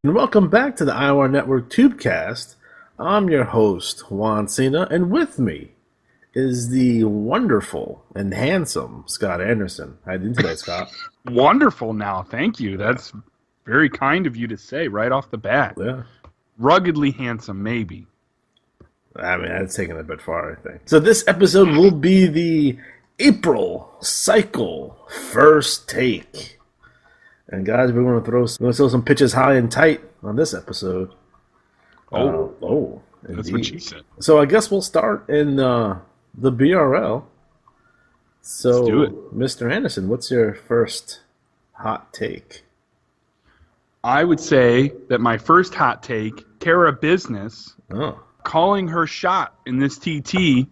And welcome back to the IWAR Network Tubecast. I'm your host, Juan Cena, and with me is the wonderful and handsome Scott Anderson. How you doing today, Scott? Wonderful now, thank you. That's very kind of you to say right off the bat. Yeah. Ruggedly handsome, maybe. I mean, that's taken a bit far, I think. So this episode will be the April Cycle First Take. And guys, we're going to throw some pitches high and tight on this episode. That's indeed. what she said. So I guess we'll start in the BRL. So, Let's do it. Mr. Anderson, what's your first hot take? I would say that my first hot take, Kara Business, calling her shot in this TT,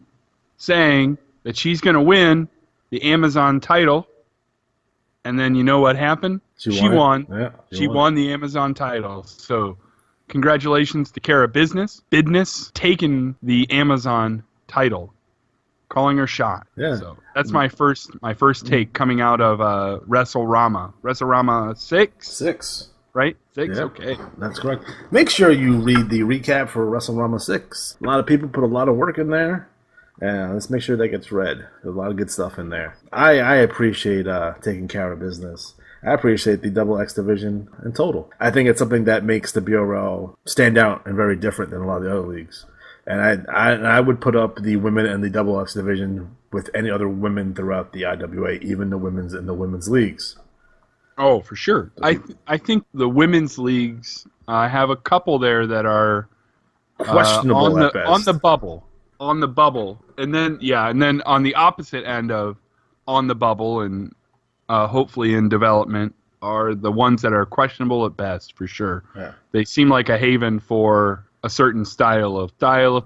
saying that she's going to win the Amazon title. And then you know what happened? She won. Yeah, she won the Amazon title. So congratulations to Kara Business taking the Amazon title, calling her shot. Yeah. So that's my first take coming out of WrestleRama 6. 6. Right? 6? Yeah, okay. That's correct. Make sure you read the recap for WrestleRama 6. A lot of people put a lot of work in there. Let's make sure that gets read. There's a lot of good stuff in there. I appreciate taking care of business. I appreciate the Double X division in total. I think it's something that makes the BRL stand out and very different than a lot of the other leagues. And I would put up the women and the Double X division with any other women throughout the IWA, even the women's and the women's leagues. Oh, for sure. I think the women's leagues have a couple there that are questionable at best. On the bubble, and then on the opposite end of on the bubble and hopefully in development are the ones that are questionable at best, for sure. Yeah. They seem like a haven for a certain style of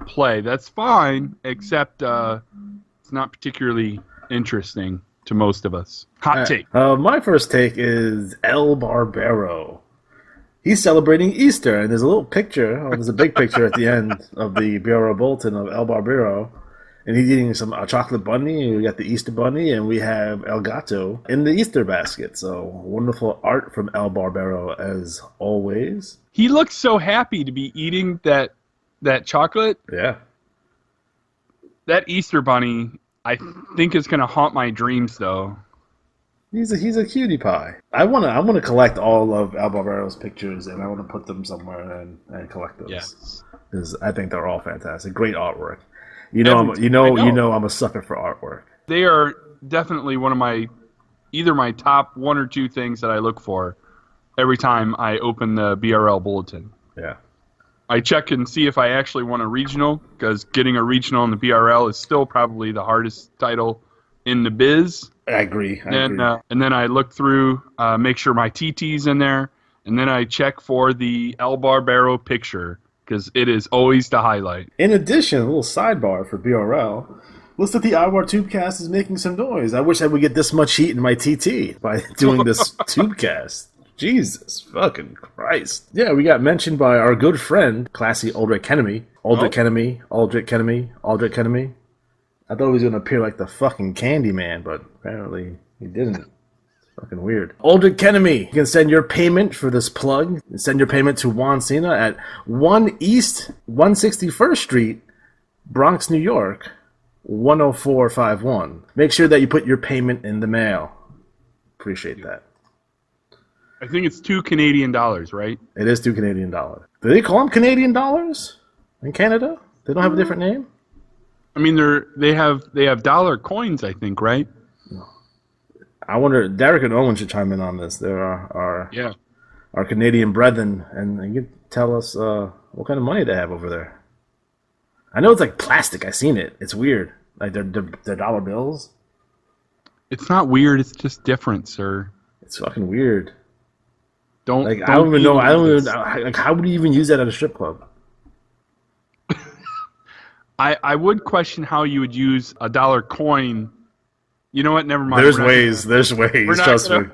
play. That's fine, except it's not particularly interesting to most of us. Hot take. My first take is El Barbero. He's celebrating Easter, and there's a little picture. There's a big picture at the end of the BRO bulletin of El Barbero, and he's eating a chocolate bunny. We got the Easter bunny, and we have El Gato in the Easter basket. So wonderful art from El Barbero as always. He looks so happy to be eating that chocolate. Yeah. That Easter bunny, I think, is going to haunt my dreams, though. He's a cutie pie. I wanna collect all of El Barbero's pictures, and I want to put them somewhere and collect those. Yes, because I think they're all fantastic. Great artwork. I'm a sucker for artwork. They are definitely one of either my top one or two things that I look for every time I open the BRL bulletin. Yeah. I check and see if I actually want a regional, because getting a regional in the BRL is still probably the hardest title in the biz. I agree. And then I look through, make sure my TT's in there, and then I check for the El Barbero picture, because it is always the highlight. In addition, a little sidebar for BRL. Looks like the IWAR Tubecast is making some noise. I wish I would get this much heat in my TT by doing this Tubecast. Jesus fucking Christ. Yeah, we got mentioned by our good friend, classy Aldrich Kennedy. Aldrich Kennedy. I thought he was going to appear like the fucking Candyman, but apparently he didn't. Fucking weird. Aldrich Kennedy, you can send your payment for this plug. Send your payment to Juan Cena at 1 East 161st Street, Bronx, New York, 10451. Make sure that you put your payment in the mail. Appreciate that. I think it's $2 Canadian, right? It is $2 Canadian. Do they call them Canadian dollars in Canada? They don't have a different name? I mean, they have dollar coins, I think, right? I wonder. Derek and Owen should chime in on this. There are our Canadian brethren, and you can tell us what kind of money they have over there. I know it's like plastic. I've seen it. It's weird. Like they're dollar bills. It's not weird. It's just different, sir. It's fucking weird. I don't even know. Like, how would you even use that at a strip club? I would question how you would use a dollar coin. You know what? Never mind. There's ways. Trust me.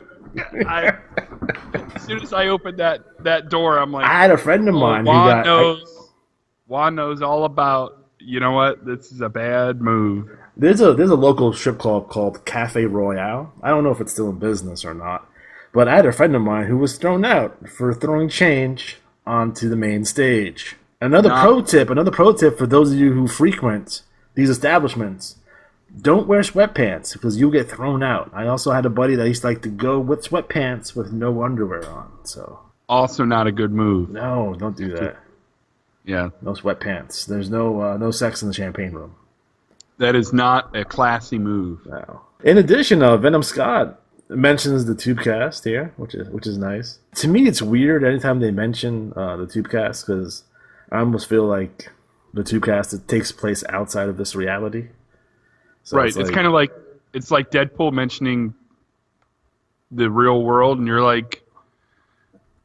As soon as I opened that door, I'm like, I had a friend of mine Juan knows all about. You know what? This is a bad move. There's a local strip club called Cafe Royale. I don't know if it's still in business or not, but I had a friend of mine who was thrown out for throwing change onto the main stage. Another pro tip for those of you who frequent these establishments: don't wear sweatpants because you'll get thrown out. I also had a buddy that used to like to go with sweatpants with no underwear on. So also not a good move. No, don't do that. Yeah, no sweatpants. There's no sex in the champagne room. That is not a classy move. No. In addition, Venom Scott mentions the Tubecast here, which is nice. To me, it's weird anytime they mention the Tubecast because I almost feel like the Tubecast takes place outside of this reality. So right. It's kind of like Deadpool mentioning the real world, and you're like,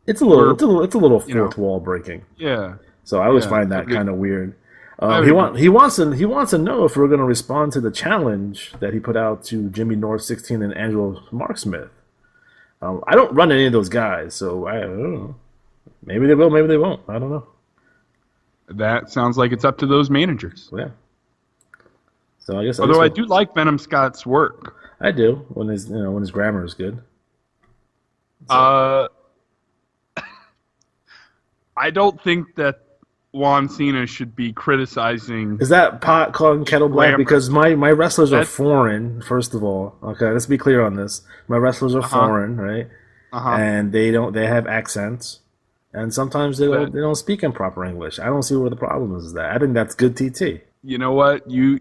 it's a little fourth wall breaking. Yeah. So I always find that kind of weird. He wants to know if we're going to respond to the challenge that he put out to Jimmy North 16 and Angelo Marksmith. I don't run any of those guys, so I don't know. Maybe they will, maybe they won't. I don't know. That sounds like it's up to those managers. Yeah. So I guess. Although I do like Venom Scott's work. I do when his grammar is good. So. I don't think that Juan Cena should be criticizing. Is that pot calling kettle black? Because my wrestlers are foreign. First of all, okay, let's be clear on this. My wrestlers are foreign, right? And they have accents, and sometimes they don't speak in proper English. I don't see where the problem is. That I think that's good TT. You know what you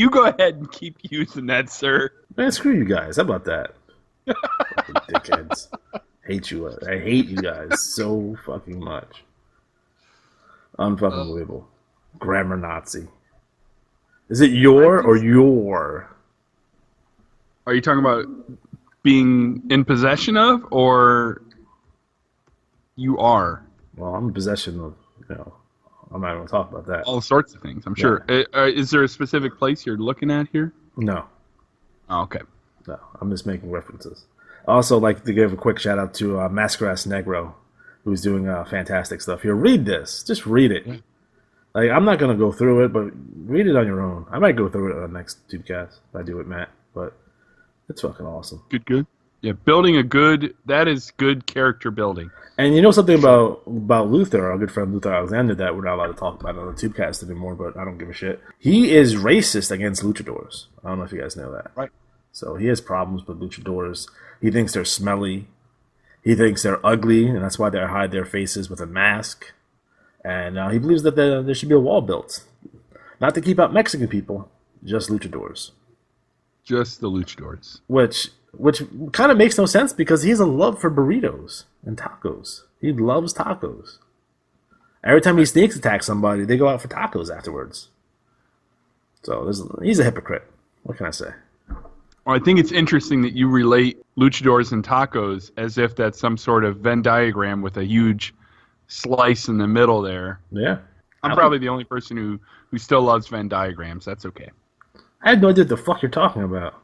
go ahead and keep using that, sir. Man, screw you guys. How about that? Fucking dickheads. Hate you. I hate you guys so fucking much. Unfucking believable. Grammar Nazi. Is it your or your? Are you talking about being in possession of, or you are? Well, I'm in possession of, I'm not going to talk about that. All sorts of things, I'm sure. Is there a specific place you're looking at here? No. Oh, okay. No, I'm just making references. I also like to give a quick shout out to Mascaras Negro, who's doing fantastic stuff here. Read this. Just read it. Like, I'm not going to go through it, but read it on your own. I might go through it on the next Tubecast if I do it, Matt. But it's fucking awesome. Good. Yeah, building that is good character building. And you know something about Luther, our good friend Luther Alexander, that we're not allowed to talk about on the Tubecast anymore, but I don't give a shit. He is racist against luchadors. I don't know if you guys know that. Right. So he has problems with luchadors. He thinks they're smelly. He thinks they're ugly, and that's why they hide their faces with a mask. And he believes that there should be a wall built. Not to keep out Mexican people, just luchadors. Just the luchadors. Which kind of makes no sense because he has a love for burritos and tacos. He loves tacos. Every time he sneaks attack somebody, they go out for tacos afterwards. So he's a hypocrite. What can I say? Well, I think it's interesting that you relate luchadors and tacos as if that's some sort of Venn diagram with a huge slice in the middle there. Yeah. I'm probably the only person who still loves Venn diagrams. That's okay. I had no idea what the fuck you're talking about.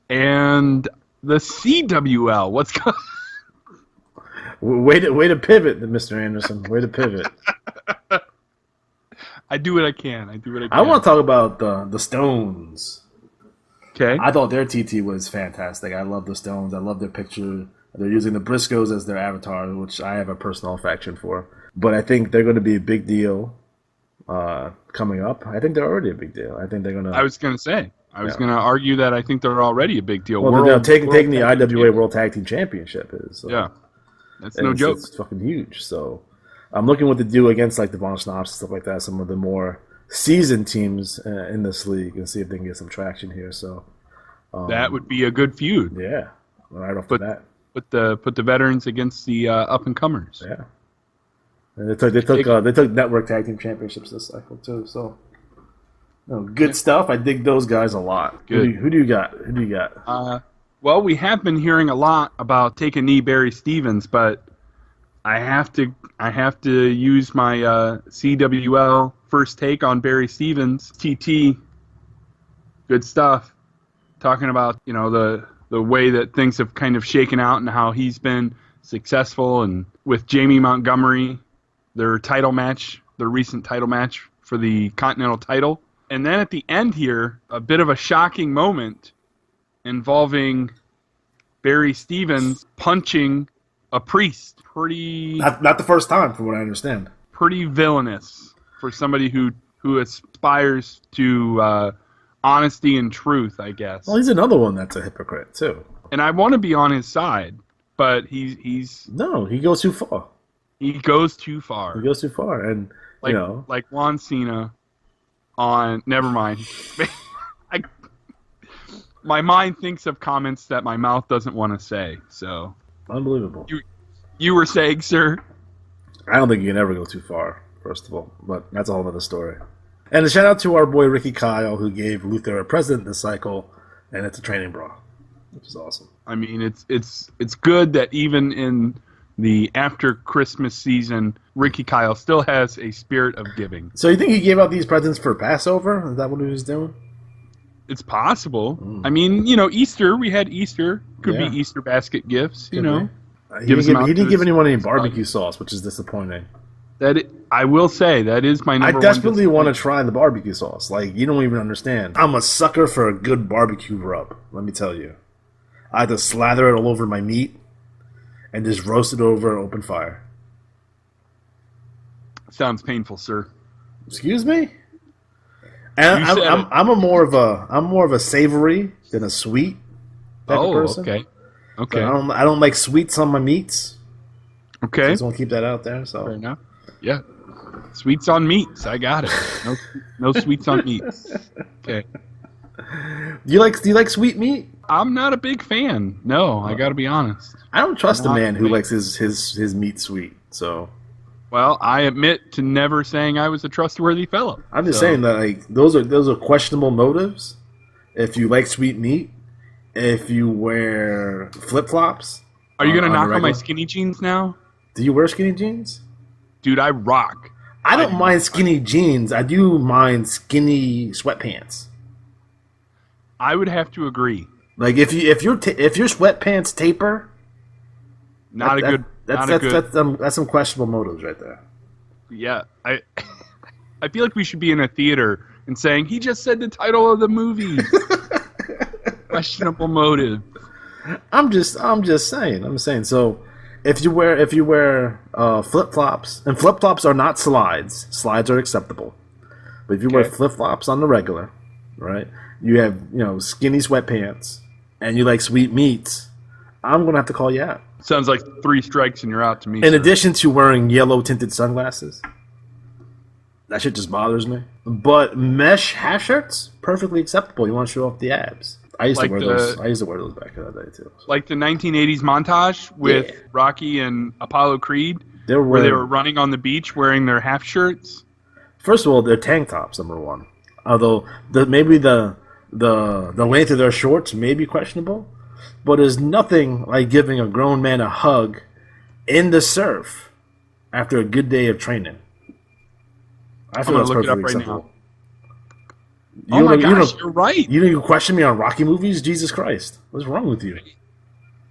And the CWL, what's going on? Way to pivot, Mr. Anderson. Way to pivot. I do what I can. I want to talk about the Stones. Okay. I thought their TT was fantastic. I love the Stones. I love their picture. They're using the Briscoes as their avatar, which I have a personal affection for. But I think they're going to be a big deal coming up. I think they're already a big deal. I think they're going to... I was going to say. I was going to argue that I think they're already a big deal. Well, they're taking the IWA World Tag Team Championship is. So. Yeah. That's no joke. It's fucking huge. So I'm looking what to do against like the Von Schnapps and stuff like that, some of the more seasoned teams in this league, and see if they can get some traction here. So that would be a good feud. Yeah. Right off the bat. Put the veterans against the up and comers. Yeah. And they took network tag team championships this cycle too. So good stuff. I dig those guys a lot. Good. Who do you got? Well, we have been hearing a lot about Take a Knee Barry Stevens, but I have to use my CWL first take on Barry Stevens. TT, good stuff. Talking about the way that things have kind of shaken out and how he's been successful, and with Jamie Montgomery, their recent title match for the Continental title. And then at the end here, a bit of a shocking moment involving Barry Stevens punching a priest. Pretty Not the first time, from what I understand. Pretty villainous for somebody who aspires to honesty and truth, I guess. Well, he's another one that's a hypocrite too. And I want to be on his side, but he's no, he goes too far. He goes too far. He goes too far, and like, you know, like Juan Cena on. Never mind. My mind thinks of comments that my mouth doesn't want to say. So unbelievable. You were saying, sir? I don't think you can ever go too far. First of all, but that's a whole other story. And a shout out to our boy Ricky Kyle, who gave Luther a present this cycle, and it's a training bra, which is awesome. I mean, it's good that even in the after Christmas season, Ricky Kyle still has a spirit of giving. So you think he gave out these presents for Passover? Is that what he was doing? It's possible. I mean, you know, Easter. We had Easter. Could be Easter basket gifts. You know, he didn't give anyone any barbecue sauce, which is disappointing. I will say that is my number one. I desperately want to try the barbecue sauce. Like, you don't even understand. I'm a sucker for a good barbecue rub. Let me tell you, I had to slather it all over my meat and just roast it over an open fire. Sounds painful, sir. Excuse me. And I'm more of a savory than a sweet type of person. Okay. So I don't like sweets on my meats. Okay. So I just want to keep that out there. So fair enough. Yeah. Sweets on meats. I got it. No sweets on meats. Okay. Do you like sweet meat? I'm not a big fan. No, I got to be honest. I don't trust a man who likes his meat sweet. So. Well, I admit to never saying I was a trustworthy fellow. I'm just saying that, like, those are questionable motives. If you like sweet meat, if you wear flip flops. Are you gonna knock on my skinny jeans now? Do you wear skinny jeans? Dude, I rock. I don't mind skinny jeans. I do mind skinny sweatpants. I would have to agree. Like if your sweatpants taper, that's some questionable motives right there. Yeah, I feel like we should be in a theater and saying he just said the title of the movie. Questionable motive. I'm just saying. So if you wear flip flops, and flip flops are not slides. Slides are acceptable, but if you wear flip flops on the regular, right? You have skinny sweatpants, and you like sweet meats. I'm gonna have to call you out. Sounds like 3 strikes and you're out to me. In addition to wearing yellow tinted sunglasses, that shit just bothers me. But mesh half shirts, perfectly acceptable. You want to show off the abs. I used to wear those back in the day too. So. Like the 1980s montage with Rocky and Apollo Creed, where they were running on the beach wearing their half shirts. First of all, they're tank tops, number one. Although maybe the length of their shorts may be questionable, but there's nothing like giving a grown man a hug in the surf after a good day of training. I feel that's perfectly acceptable. Oh my gosh, you're right. You didn't even question me on Rocky movies? Jesus Christ. What's wrong with you?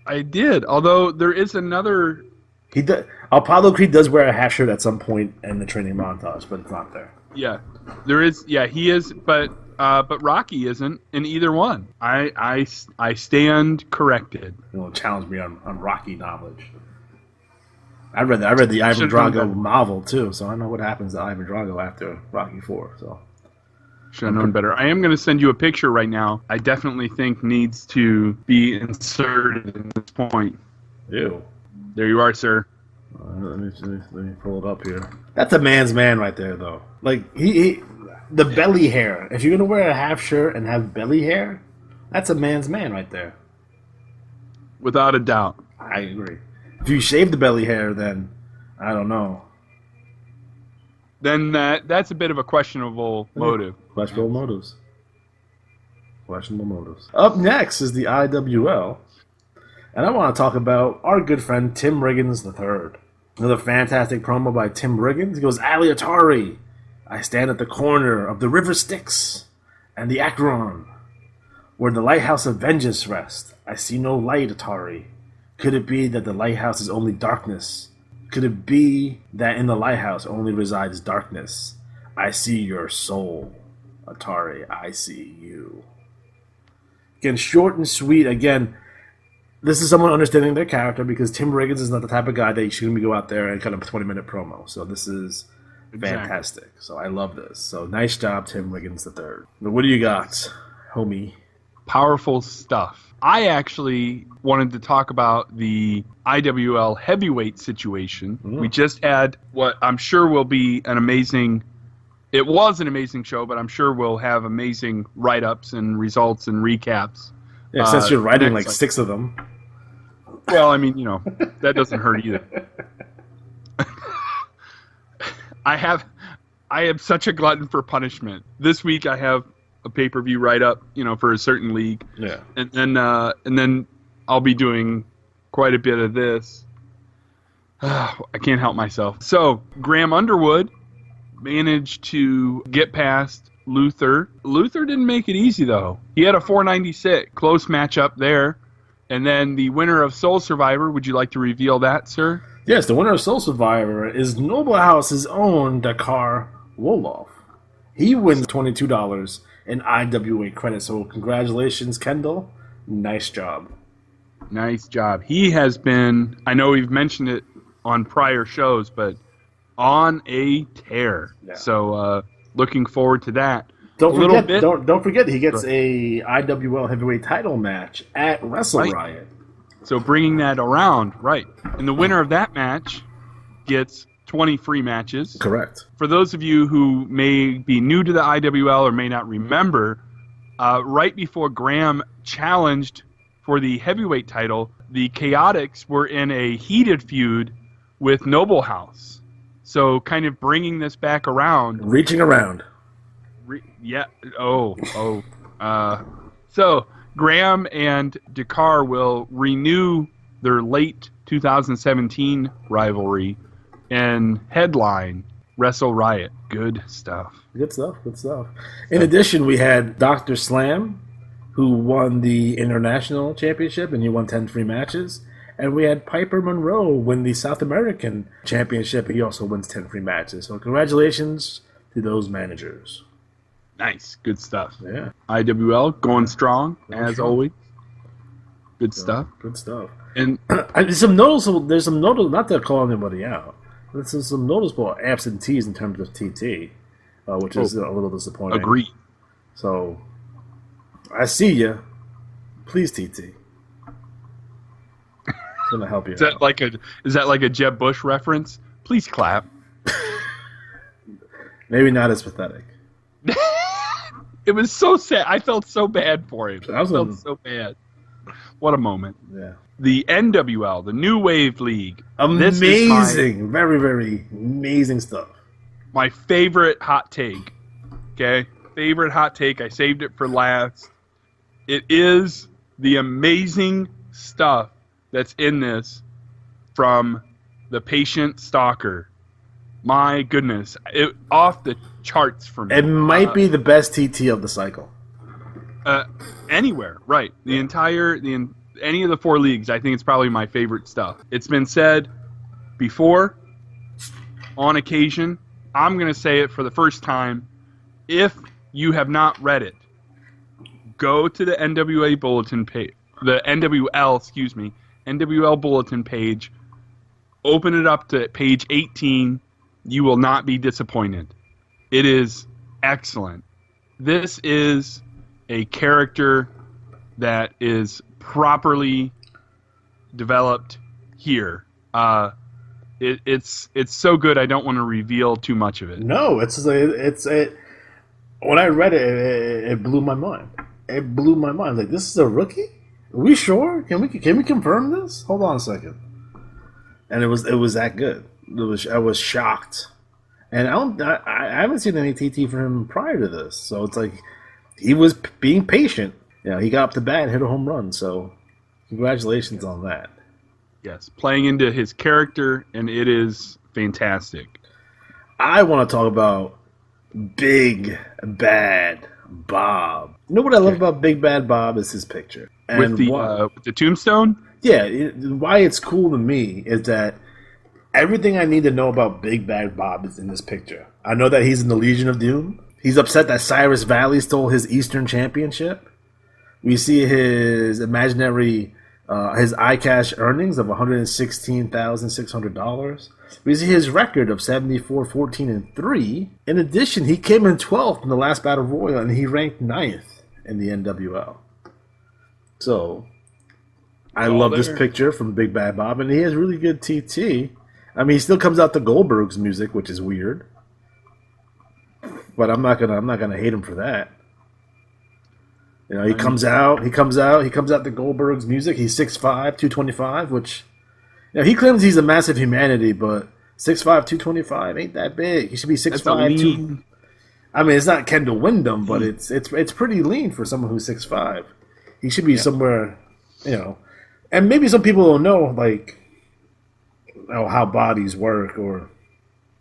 I did, although there is another... Apollo Creed does wear a half shirt at some point in the training montage, but it's not there. Yeah, there is. Yeah, he is, but Rocky isn't in either one. I stand corrected. Challenge me on Rocky knowledge. I read the Ivan Drago novel too, so I know what happens to Ivan Drago after Rocky IV. So should have known better. I am going to send you a picture right now. I definitely think needs to be inserted in this point. Ew. There you are, sir. Let me pull it up here. That's a man's man right there, though. Like the belly hair. If you're gonna wear a half shirt and have belly hair, that's a man's man right there. Without a doubt. I agree. If you shave the belly hair, then I don't know. Then that's a bit of a questionable motive. Questionable motives. Up next is the IWL. And I want to talk about our good friend Tim Riggins III. Another fantastic promo by Tim Riggins. He goes, Ali Atari, I stand at the corner of the River Styx and the Acheron, where the lighthouse of vengeance rests. I see no light, Atari. Could it be that the lighthouse is only darkness? Could it be that in the lighthouse only resides darkness? I see your soul, Atari. I see you. Again, short and sweet. Again, this is someone understanding their character because Tim Riggins is not the type of guy that you should go out there and cut a 20-minute promo. So this is fantastic. So I love this. So nice job, Tim Riggins III. Now, what do you got, homie? Powerful stuff. I actually wanted to talk about the IWL heavyweight situation. We just had what I'm sure will be an amazing... It was an amazing show, but I'm sure we'll have amazing write-ups and results and recaps. Yeah, since you're writing like 6 of them. Well, I mean, that doesn't hurt either. I am such a glutton for punishment. This week I have a pay-per-view write-up, for a certain league. Yeah. And then I'll be doing quite a bit of this. I can't help myself. So, Graham Underwood managed to get past Luther. Luther didn't make it easy, though. He had a 496. Close matchup there. And then the winner of Soul Survivor, would you like to reveal that, sir? Yes, the winner of Soul Survivor is Noble House's own Dakar Wolof. He wins $22 in IWA credit. So congratulations, Kendall. Nice job. Nice job. He has been, I know we've mentioned it on prior shows, but on a tear. Yeah. So looking forward to that. Don't forget he gets a IWL heavyweight title match at Wrestle Riot. So bringing that around, right. And the winner of that match gets 20 free matches. Correct. For those of you who may be new to the IWL or may not remember, right before Graham challenged for the heavyweight title, the Chaotix were in a heated feud with Noble House. So kind of bringing this back around. Reaching around. So Graham and Dakar will renew their late 2017 rivalry and headline Wrestle Riot. Good stuff. Good stuff. In addition, we had Dr. Slam, who won the International Championship, and he won 10 free matches. And we had Piper Monroe win the South American Championship. He also wins 10 free matches. So congratulations to those managers. Nice. Good stuff. Yeah. IWL going strong, as always. Good stuff. And there's some noticeable, not to call anybody out, but there's some noticeable absentees in terms of TT, which is a little disappointing. Agreed. So, I see you. Please, TT. It's going to help you out. Is that like a Jeb Bush reference? Please clap. Maybe not as pathetic. It was so sad. I felt so bad for him. I felt so bad. What a moment. Yeah. The NWL, the New Wave League. Amazing. Very, very amazing stuff. My favorite hot take. Okay? Favorite hot take. I saved it for last. It is the amazing stuff that's in this from the Patient Stalker. My goodness. Off the charts for me. It might be the best TT of the cycle. Anywhere, right. Any of the 4 leagues, I think it's probably my favorite stuff. It's been said before, on occasion. I'm going to say it for the first time. If you have not read it, go to the NWA bulletin page, the NWL bulletin page, open it up to page 18. You will not be disappointed. It is excellent. This is a character that is properly developed here. It's so good. I don't want to reveal too much of it. No, when I read it, it blew my mind. It blew my mind. Like, this is a rookie? Are we sure? Can we confirm this? Hold on a second. And it was that good. I was shocked. And I haven't seen any TT from him prior to this. So it's like he was being patient. He got up to bat and hit a home run. So congratulations on that. Yes, playing into his character, and it is fantastic. I want to talk about Big Bad Bob. You know what I love about Big Bad Bob is his picture. And with the tombstone? Yeah, why it's cool to me is that everything I need to know about Big Bad Bob is in this picture. I know that he's in the Legion of Doom. He's upset that Cyrus Valley stole his Eastern Championship. We see his imaginary His iCash earnings of $116,600. We see his record of 74-14-3. In addition, he came in 12th in the last Battle Royal, and he ranked 9th in the NWL. So, I love this picture from Big Bad Bob, and he has really good TT. I mean, he still comes out to Goldberg's music, which is weird. But I'm not gonna hate him for that. You know, he comes out to Goldberg's music. He's 6'5", 225, which, you know, he claims he's a massive humanity, but 6'5", 225 ain't that big. He should be 6'5", 2. I mean, it's not Kendall Windham, but it's pretty lean for someone who's 6'5". He should be somewhere, you know. And maybe some people don't know, like, how bodies work or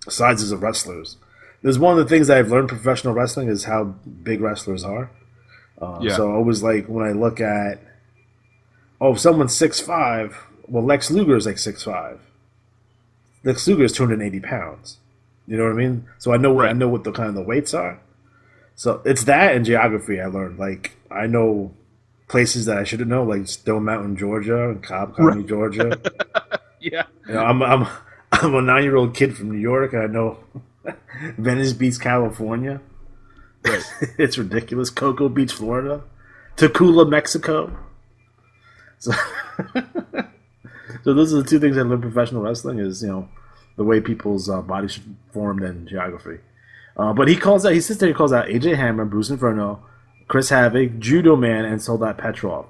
sizes of wrestlers. There's one of the things that I've learned in professional wrestling is how big wrestlers are. So it was like when I look at, if someone's 6'5", well, Lex Luger is like 6'5". Lex Luger is 280 pounds. You know what I mean? So I know what the kind of the weights are. So it's that and geography I learned. Like, I know places that I shouldn't know, like Stone Mountain, Georgia, and Cobb County, Georgia. Yeah. You know, I'm a 9-year-old kid from New York, and I know Venice Beach, California. Right. It's ridiculous. Cocoa Beach, Florida. Tacula, Mexico. So, so those are the two things I learned in professional wrestling is, you know, the way people's bodies should form and geography. But he calls out AJ Hammer, Bruce Inferno, Chris Havoc, Judo Man, and Soldat Petrov.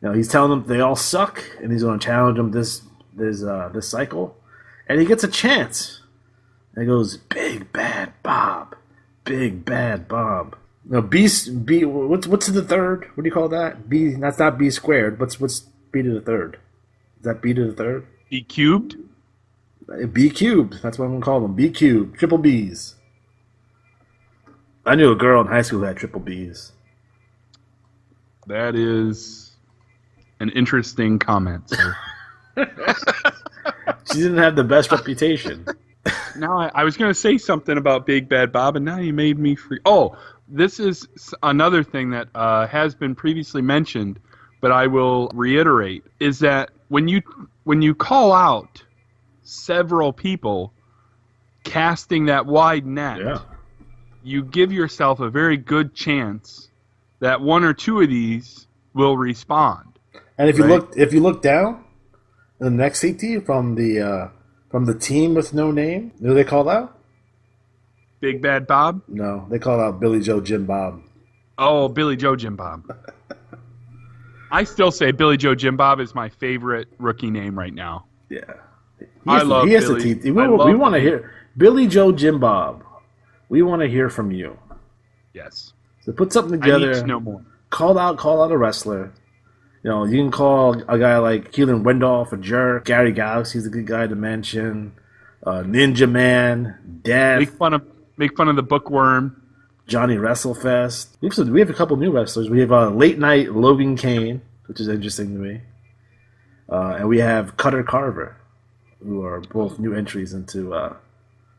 You know, he's telling them they all suck, and he's going to challenge them this cycle. And he gets a chance. And he goes, Big Bad Bob. Big Bad Bob. No, what's to the third? What do you call that? B. That's not B squared. What's B to the third? Is that B to the third? B cubed. B cubed. That's what I'm gonna call them. B cubed. Triple B's. I knew a girl in high school that had triple B's. That is an interesting comment, sir. She didn't have the best reputation. Now, I was going to say something about Big Bad Bob, and now you made me free. Oh, this is another thing that has been previously mentioned, but I will reiterate, is that when you call out several people casting that wide net, you give yourself a very good chance that one or two of these will respond. And if you look down, the next CT from the team with no name, who do they call out? Big Bad Bob? No, they call out Billy Joe Jim Bob. Oh, Billy Joe Jim Bob. I still say Billy Joe Jim Bob is my favorite rookie name right now. Yeah. I love Billy. We want to hear Billy Joe Jim Bob. We want to hear from you. Yes. So put something together. I need to know more. Call out a wrestler. You know, you can call a guy like Keelan Wendolph a jerk. Gary Galaxy's a good guy to mention. Ninja Man, Death. Make fun of the bookworm. Johnny WrestleFest. We have a couple new wrestlers. We have Late Night Logan Kane, which is interesting to me. And we have Cutter Carver, who are both new entries into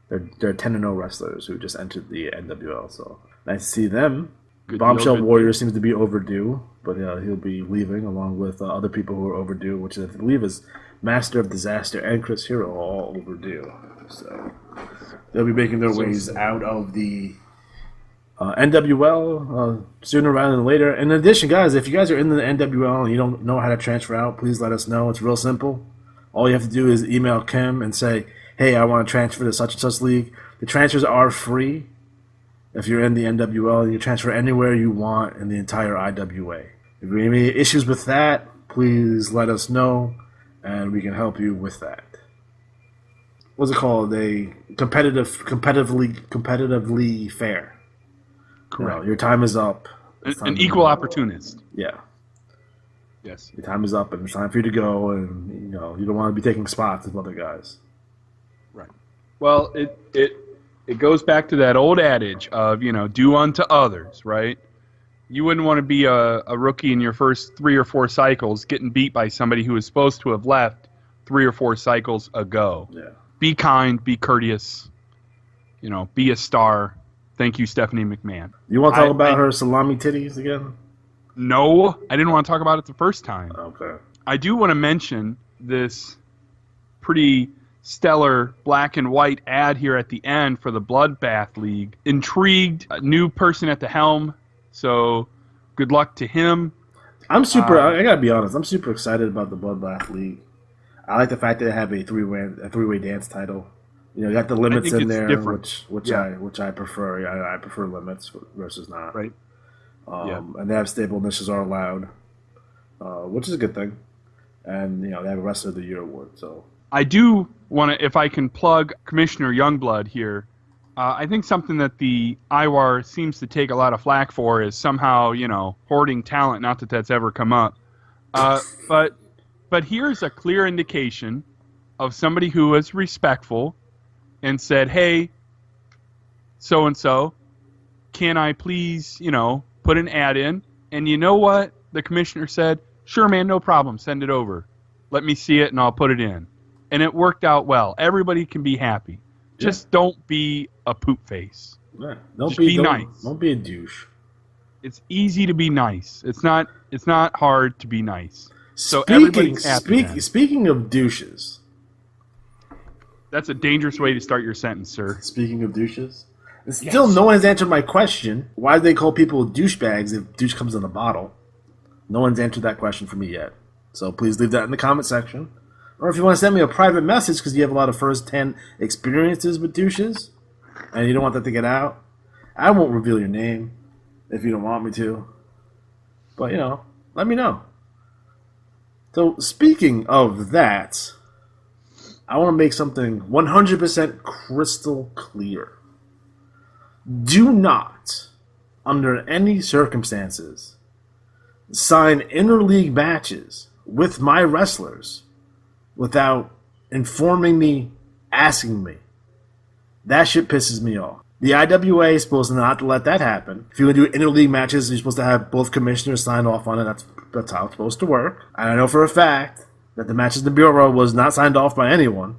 they're 10-0 wrestlers who just entered the NWL. So nice to see them. Bombshell Warrior seems to be overdue, but he'll be leaving along with other people who are overdue, which I believe is Master of Disaster and Chris Hero, all overdue. So they'll be making their ways out of the NWL sooner rather than later. In addition, guys, if you guys are in the NWL and you don't know how to transfer out, please let us know. It's real simple. All you have to do is email Kim and say, hey, I want to transfer to such and such league. The transfers are free. If you're in the NWL, you transfer anywhere you want in the entire IWA. If you have any issues with that, please let us know, and we can help you with that. What's it called? Competitively fair. Correct. You know, your time is up. An equal opportunist. Yeah. Yes. Your time is up, and it's time for you to go, and you don't want to be taking spots with other guys. Right. Well, it goes back to that old adage of, do unto others, right? You wouldn't want to be a rookie in your first 3 or 4 cycles getting beat by somebody who was supposed to have left 3 or 4 cycles ago. Yeah. Be kind, be courteous, be a star. Thank you, Stephanie McMahon. You want to talk about her salami titties again? No, I didn't want to talk about it the first time. Okay. I do want to mention this pretty stellar black and white ad here at the end for the Bloodbath League. Intrigued, a new person at the helm, so good luck to him. I gotta be honest, I'm super excited about the Bloodbath League. I like the fact that they have a three-way dance title. You got the limits in there, different. which I prefer. I prefer limits versus not. Right. And they have stable niches are allowed, which is a good thing. And they have a Wrestler of the Year award. So I do want to, if I can plug Commissioner Youngblood here. I think something that the IWAR seems to take a lot of flack for is somehow hoarding talent. Not that that's ever come up, but here's a clear indication of somebody who was respectful and said, "Hey, so and so, can I please put an ad in?" And you know what? The commissioner said, "Sure, man, no problem. Send it over. Let me see it, and I'll put it in." And it worked out well. Everybody can be happy. Just don't be a poop face. Yeah. Just be nice. Don't be a douche. It's easy to be nice. It's not hard to be nice. So everybody's happy. Speaking of douches. That's a dangerous way to start your sentence, sir. Speaking of douches. Still, no one has answered my question. Why do they call people douchebags if douche comes in a bottle? No one's answered that question for me yet. So please leave that in the comment section. Or if you want to send me a private message because you have a lot of first-hand experiences with douches and you don't want that to get out, I won't reveal your name if you don't want me to. But, let me know. So speaking of that, I want to make something 100% crystal clear. Do not, under any circumstances, sign interleague matches with my wrestlers without informing me, asking me. That shit pisses me off. The IWA is supposed to not let that happen. If you're going to do interleague matches, you're supposed to have both commissioners sign off on it. That's how it's supposed to work. And I know for a fact that the matches in the Bureau was not signed off by anyone.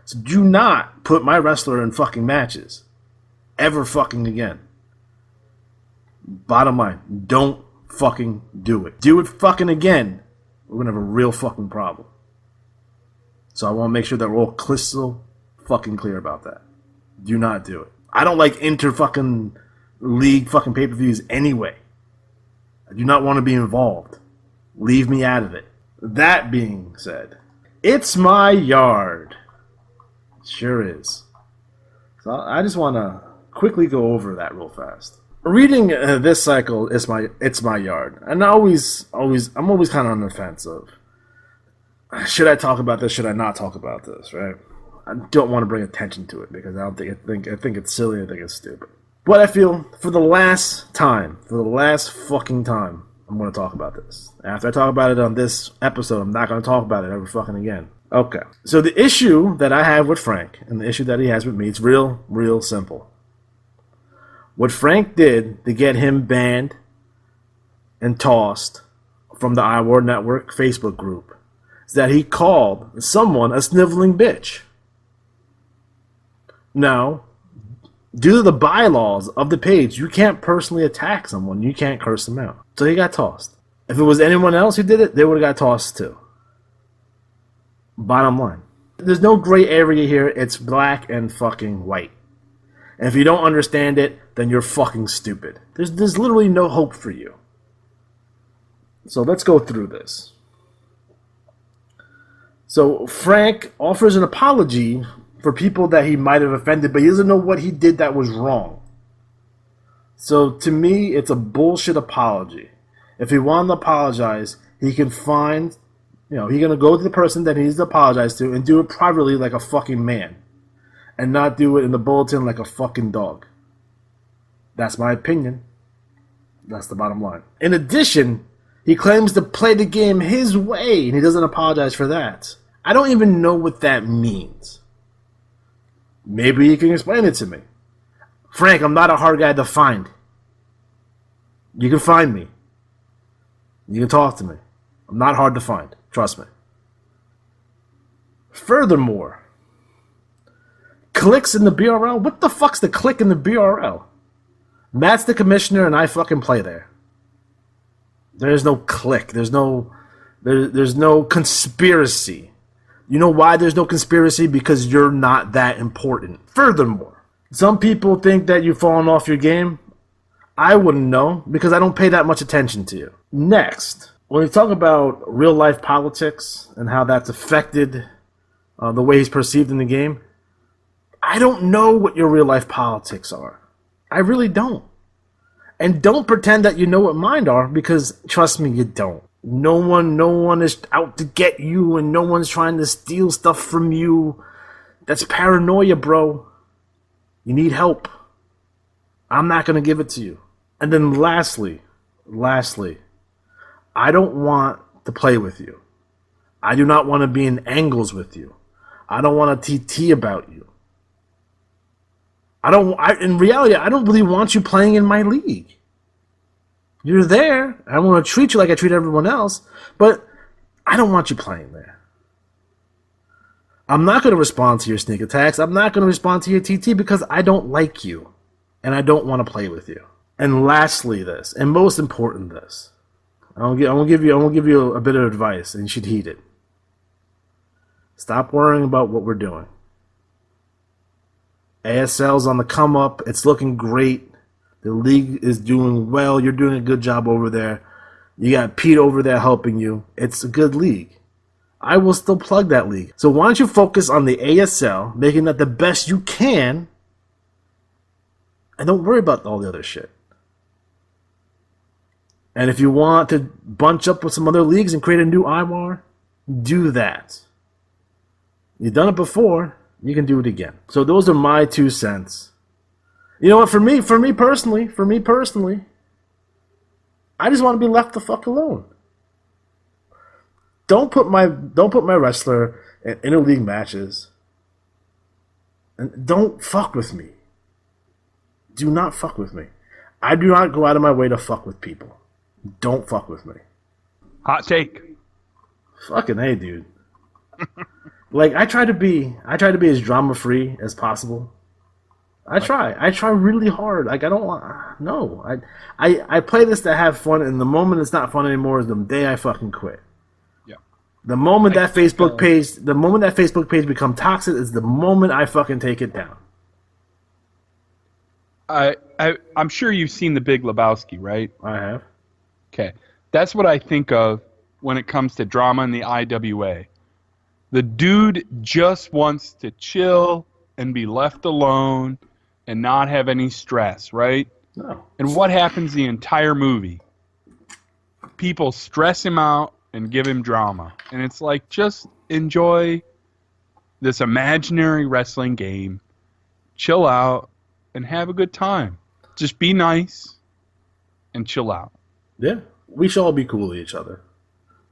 So do not put my wrestler in fucking matches. Ever fucking again. Bottom line, don't fucking do it. Do it fucking again, we're going to have a real fucking problem. So I want to make sure that we're all crystal fucking clear about that. Do not do it. I don't like inter-fucking league fucking pay-per-views anyway. I do not want to be involved. Leave me out of it. That being said, it's my yard. It sure is. So I just want to quickly go over that real fast. Reading this cycle, it's my yard, and I'm always kind of on the fence of, should I talk about this? Should I not talk about this? Right? I don't want to bring attention to it because I think it's silly. I think it's stupid. But I feel for the last fucking time, I'm going to talk about this. After I talk about it on this episode, I'm not going to talk about it ever fucking again. Okay. So the issue that I have with Frank and the issue that he has with me, it's real simple. What Frank did to get him banned and tossed from the IWAR Network Facebook group is that he called someone a sniveling bitch. Now, due to the bylaws of the page, you can't personally attack someone. You can't curse them out. So he got tossed. If it was anyone else who did it, they would have got tossed too. Bottom line. There's no gray area here. It's black and fucking white. And if you don't understand it, then you're fucking stupid. There's literally no hope for you. So let's go through this. So Frank offers an apology for people that he might have offended, but he doesn't know what he did that was wrong. So to me, it's a bullshit apology. If he wanted to apologize, he can find, he's going to go to the person that he needs to apologize to and do it privately like a fucking man. And not do it in the bulletin like a fucking dog. That's my opinion. That's the bottom line. In addition, he claims to play the game his way, and he doesn't apologize for that. I don't even know what that means. Maybe you can explain it to me. Frank, I'm not a hard guy to find. You can find me. You can talk to me. I'm not hard to find. Trust me. Furthermore, clicks in the BRL? What the fuck's the click in the BRL? Matt's the commissioner and I fucking play there. There's no clique. There's no conspiracy. You know why there's no conspiracy? Because you're not that important. Furthermore, some people think that you've fallen off your game. I wouldn't know because I don't pay that much attention to you. Next, when we talk about real life politics and how that's affected the way he's perceived in the game, I don't know what your real life politics are. I really don't. And don't pretend that you know what mine are, because trust me, you don't. No one is out to get you, and no one's trying to steal stuff from you. That's paranoia, bro. You need help. I'm not going to give it to you. And then lastly, I don't want to play with you. I do not want to be in angles with you. I don't want to TT about you. In reality, I don't really want you playing in my league. You're there. I want to treat you like I treat everyone else, but I don't want you playing there. I'm not going to respond to your sneak attacks. I'm not going to respond to your TT because I don't like you, and I don't want to play with you. And lastly, this, and most important, this. I'm gonna give you a bit of advice, and you should heed it. Stop worrying about what we're doing. ASL's on the come up. It's looking great. The league is doing well. You're doing a good job over there. You got Pete over there helping you. It's a good league. I will still plug that league. So why don't you focus on the ASL, making that the best you can, and don't worry about all the other shit. And if you want to bunch up with some other leagues and create a new IWAR, do that. You've done it before. You can do it again. So those are my 2 cents. You know what? For me personally, I just want to be left the fuck alone. Don't put my wrestler in interleague matches. And don't fuck with me. Do not fuck with me. I do not go out of my way to fuck with people. Don't fuck with me. Hot take. Fucking hey, dude. Like I try to be as drama free as possible. I try really hard. Like I don't want no. I play this to have fun, and the moment it's not fun anymore is the day I fucking quit. Yeah. The moment that Facebook page becomes toxic is the moment I fucking take it down. I'm sure you've seen The Big Lebowski, right? I have. Okay. That's what I think of when it comes to drama in the IWA. The dude just wants to chill and be left alone and not have any stress, right? No. And what happens the entire movie? People stress him out and give him drama. And it's like, just enjoy this imaginary wrestling game, chill out, and have a good time. Just be nice and chill out. Yeah, we should all be cool to each other.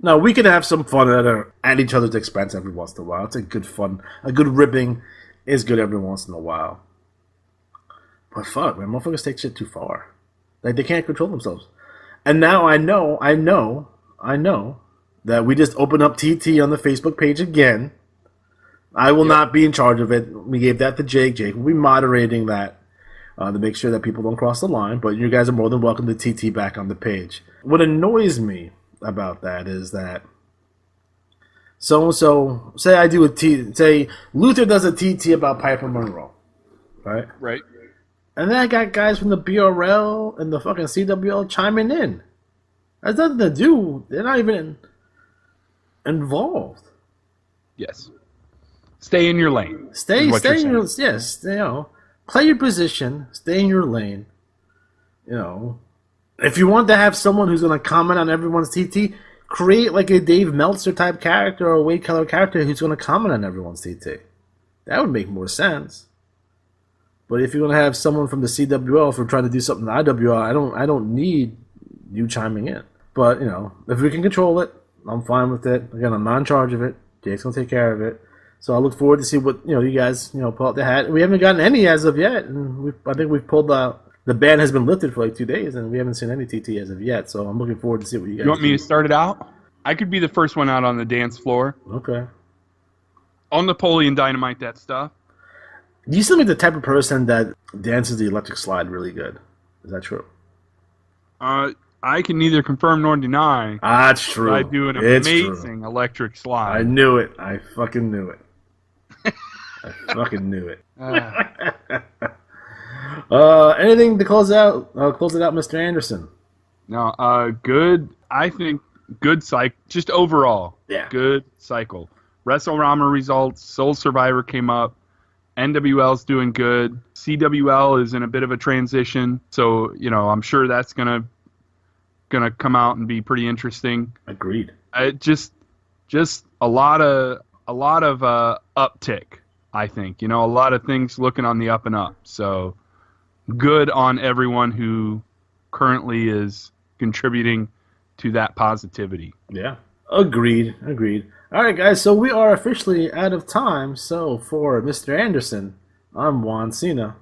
Now, we can have some fun at each other's expense every once in a while. It's a good fun. A good ribbing is good every once in a while. But fuck, man, motherfuckers take shit too far. Like, they can't control themselves. And now I know that we just opened up TT on the Facebook page again. I will not be in charge of it. We gave that to Jake. Jake will be moderating that to make sure that people don't cross the line. But you guys are more than welcome to TT back on the page. What annoys me about that is that so-and-so, say Luther does a TT about Piper Monroe, right? Right. And then I got guys from the BRL and the fucking CWL chiming in. That's nothing to do. They're not even involved. Yes. Stay in your lane. Stay in your, yes, play your position, stay in your lane. If you want to have someone who's going to comment on everyone's TT, create like a Dave Meltzer type character or a Wade Keller character who's going to comment on everyone's TT. That would make more sense. But if you're going to have someone from the CWL for trying to do something in the IWR, I don't need you chiming in. But, if we can control it, I'm fine with it. Again, I'm not in charge of it. Jake's going to take care of it. So I look forward to see what, you guys, pull out the hat. We haven't gotten any as of yet. And I think we've pulled out. The ban has been lifted for like 2 days, and we haven't seen any TT as of yet. So I'm looking forward to see what you guys do. You want me to start it out? I could be the first one out on the dance floor. Okay. I'll Napoleon Dynamite that stuff. You seem like the type of person that dances the electric slide really good. Is that true? I can neither confirm nor deny. That's true. I do an It's amazing true. electric slide. I knew it. I fucking knew it. I fucking knew it. Anything to close out? Close it out, Mr. Anderson. No, good. I think good cycle. Just overall, good cycle. WrestleRama results. Soul Survivor came up. NWL's doing good. CWL is in a bit of a transition, so I'm sure that's gonna come out and be pretty interesting. Agreed. Just a lot of uptick. I think a lot of things looking on the up and up. So good on everyone who currently is contributing to that positivity. Yeah. Agreed. All right, guys, so we are officially out of time. So for Mr. Anderson, I'm Juan Cena.